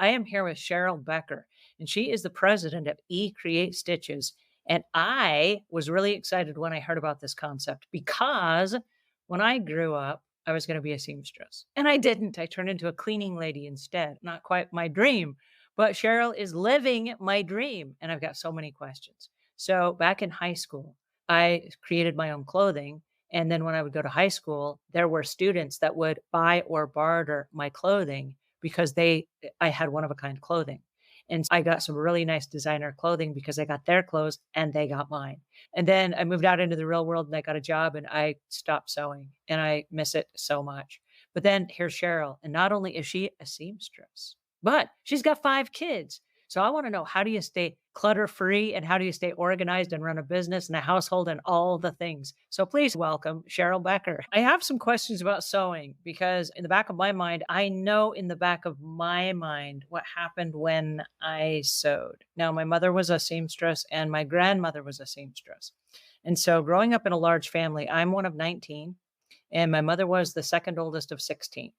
I am here with Cheryl Becker, and she is the president of eCreate Stitches. And I was really excited when I heard about this concept because when I grew up, I was going to be a seamstress. And I didn't. I turned into a cleaning lady instead. Not quite my dream, but Cheryl is living my dream. And I've got so many questions. So back in high school, I created my own clothing. And then when I would go to high school, there were students that would buy or barter my clothing because I had one of a kind clothing. And I got some really nice designer clothing because I got their clothes and they got mine. And then I moved out into the real world and I got a job and I stopped sewing and I miss it so much. But then here's Cheryl. And not only is she a seamstress, but she's got 5 kids. So I want to know, how do you stay clutter free and how do you stay organized and run a business and a household and all the things? So please welcome Cheryl Becker. I have some questions about sewing because in the back of my mind, I know in the back of my mind what happened when I sewed. Now, my mother was a seamstress and my grandmother was a seamstress. And so growing up in a large family, I'm one of 19 and my mother was the second oldest of 16.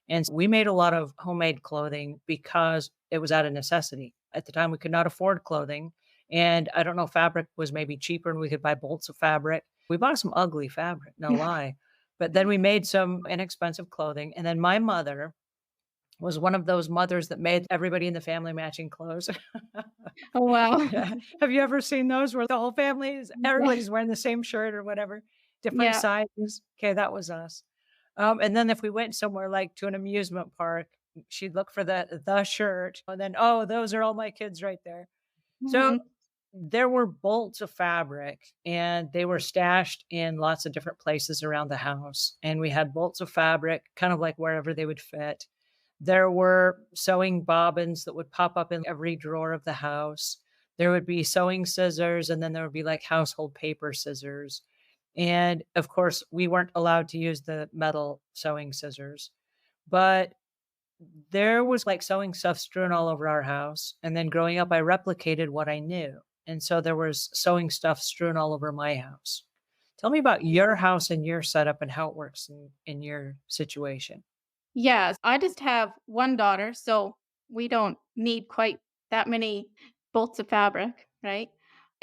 And we made a lot of homemade clothing because it was out of necessity. At the time, we could not afford clothing. And I don't know, fabric was maybe cheaper and we could buy bolts of fabric. We bought some ugly fabric, no lie. But then we made some inexpensive clothing. And then my mother was one of those mothers that made everybody in the family matching clothes. Oh, wow. Have you ever seen those where the whole family is, Yeah. everybody's wearing the same shirt or whatever, different Yeah. sizes? Okay, that was us. And then if we went somewhere like to an amusement park, she'd look for the shirt, and then, oh, those are all my kids right there. So Mhm. there were bolts of fabric, and they were stashed in lots of different places around the house. And we had bolts of fabric, kind of like wherever they would fit. There were sewing bobbins that would pop up in every drawer of the house. There would be sewing scissors, and then there would be like household paper scissors. And of course, we weren't allowed to use the metal sewing scissors, but there was like sewing stuff strewn all over our house. And then growing up, I replicated what I knew. And so there was sewing stuff strewn all over my house. Tell me about your house and your setup and how it works in your situation. Yes, I just have one daughter, so we don't need quite that many bolts of fabric, right?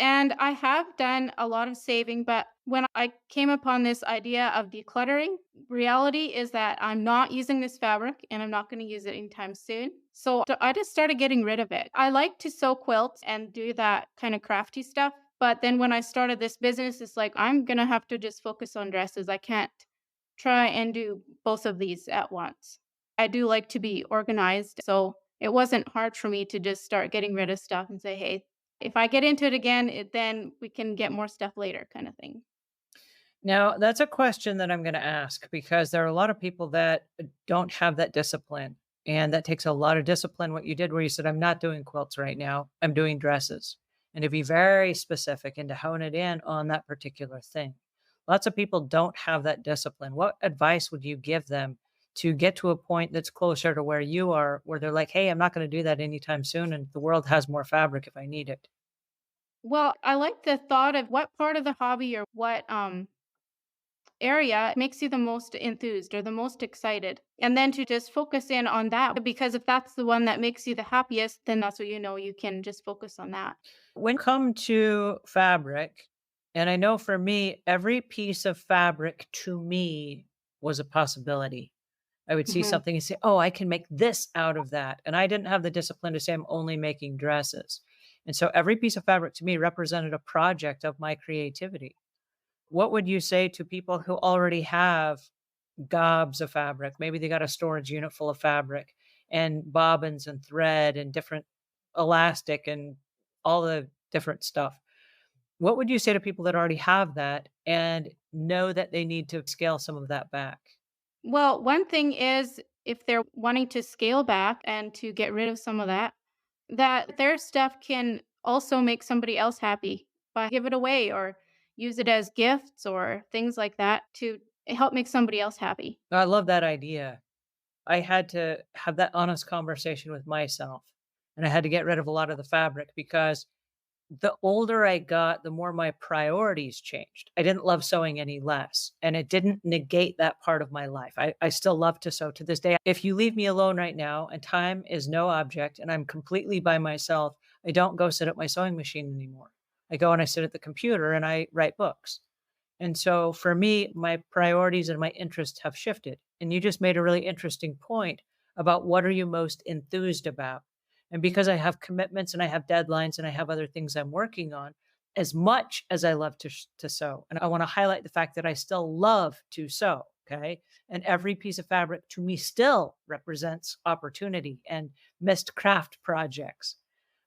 And I have done a lot of saving, but when I came upon this idea of decluttering, reality is that I'm not using this fabric and I'm not going to use it anytime soon. So I just started getting rid of it. I like to sew quilts and do that kind of crafty stuff. But then when I started this business, it's like I'm going to have to just focus on dresses. I can't try and do both of these at once. I do like to be organized, so it wasn't hard for me to just start getting rid of stuff and say, "Hey, if I get into it again, then we can get more stuff later," kind of thing. Now, that's a question that I'm going to ask because there are a lot of people that don't have that discipline. And that takes a lot of discipline. What you did, where you said, I'm not doing quilts right now, I'm doing dresses. And to be very specific and to hone it in on that particular thing. Lots of people don't have that discipline. What advice would you give them to get to a point that's closer to where you are, where they're like, hey, I'm not going to do that anytime soon. And the world has more fabric if I need it. Well, I like the thought of what part of the hobby or what area makes you the most enthused or the most excited. And then to just focus in on that because if that's the one that makes you the happiest, then that's what you know you can just focus on that. When come to fabric, and I know for me, every piece of fabric to me was a possibility. I would see Mhm. something and say, "Oh, I can make this out of that." And I didn't have the discipline to say I'm only making dresses. And so every piece of fabric to me represented a project of my creativity. What would you say to people who already have gobs of fabric? Maybe they got a storage unit full of fabric and bobbins and thread and different elastic and all the different stuff. What would you say to people that already have that and know that they need to scale some of that back? Well, one thing is if they're wanting to scale back and to get rid of some of that, that their stuff can also make somebody else happy by give it away or use it as gifts or things like that to help make somebody else happy. I love that idea. I had to have that honest conversation with myself, and I had to get rid of a lot of the fabric because the older I got, the more my priorities changed. I didn't love sewing any less, and it didn't negate that part of my life. I still love to sew to this day. If you leave me alone right now and time is no object and I'm completely by myself, I don't go sit at my sewing machine anymore. I go and I sit at the computer and I write books. And so for me, my priorities and my interests have shifted. And you just made a really interesting point about what are you most enthused about? And because I have commitments and I have deadlines and I have other things I'm working on, as much as I love to sew, and I want to highlight the fact that I still love to sew. Okay. And every piece of fabric to me still represents opportunity and missed craft projects.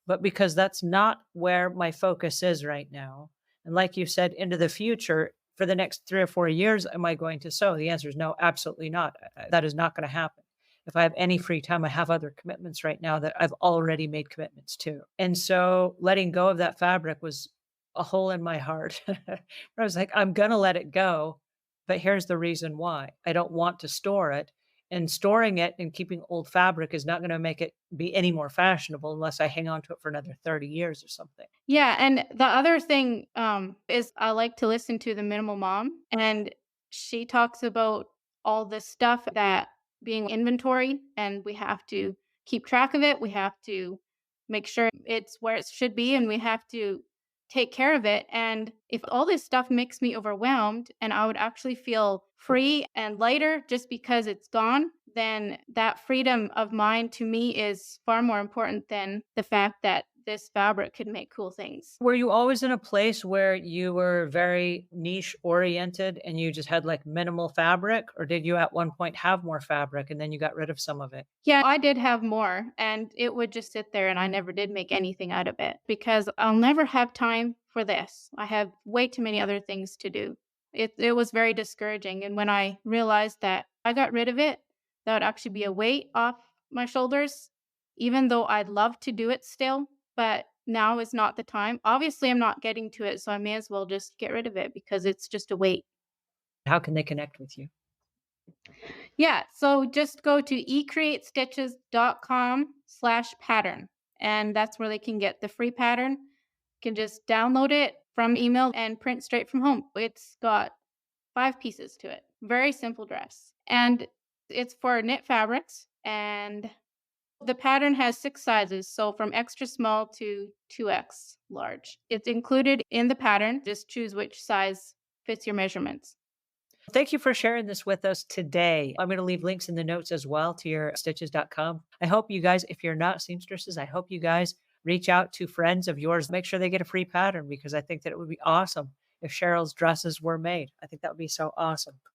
But because that's not where my focus is right now, and like you said, into the future, for the next 3 or 4 years, am I going to sew? The answer is no, absolutely not. That is not going to happen. If I have any free time, I have other commitments right now that I've already made commitments to. And so letting go of that fabric was a hole in my heart. Where I was like, I'm going to let it go. But here's the reason why I don't want to store it. And storing it and keeping old fabric is not going to make it be any more fashionable unless I hang on to it for another 30 years or something. Yeah, and the other thing, is I like to listen to the Minimal Mom, and she talks about all this stuff that being inventory, and we have to keep track of it. We have to make sure it's where it should be, and we have to take care of it. And if all this stuff makes me overwhelmed, and I would actually feel free and lighter just because it's gone, then that freedom of mind to me is far more important than the fact that this fabric could make cool things. Were you always in a place where you were very niche oriented and you just had like minimal fabric? Or did you at one point have more fabric and then you got rid of some of it? Yeah, I did have more, and it would just sit there, and I never did make anything out of it because I'll never have time for this. I have way too many other things to do. It was very discouraging, and when I realized that I got rid of it, that would actually be a weight off my shoulders, even though I'd love to do it still, but now is not the time. Obviously, I'm not getting to it, so I may as well just get rid of it because it's just a weight. How can they connect with you? Yeah, so just go to ecreatestitches.com/pattern, and that's where they can get the free pattern. You can just download it from email and print straight from home. It's got 5 pieces to it. Very simple dress. And it's for knit fabrics, and the pattern has 6 sizes, so from extra small to 2x large. It's included in the pattern. Just choose which size fits your measurements. Thank you for sharing this with us today. I'm going to leave links in the notes as well to your stitches.com. I hope you guys, if you're not seamstresses, I hope you guys reach out to friends of yours, make sure they get a free pattern because I think that it would be awesome if Cheryl's dresses were made. I think that would be so awesome.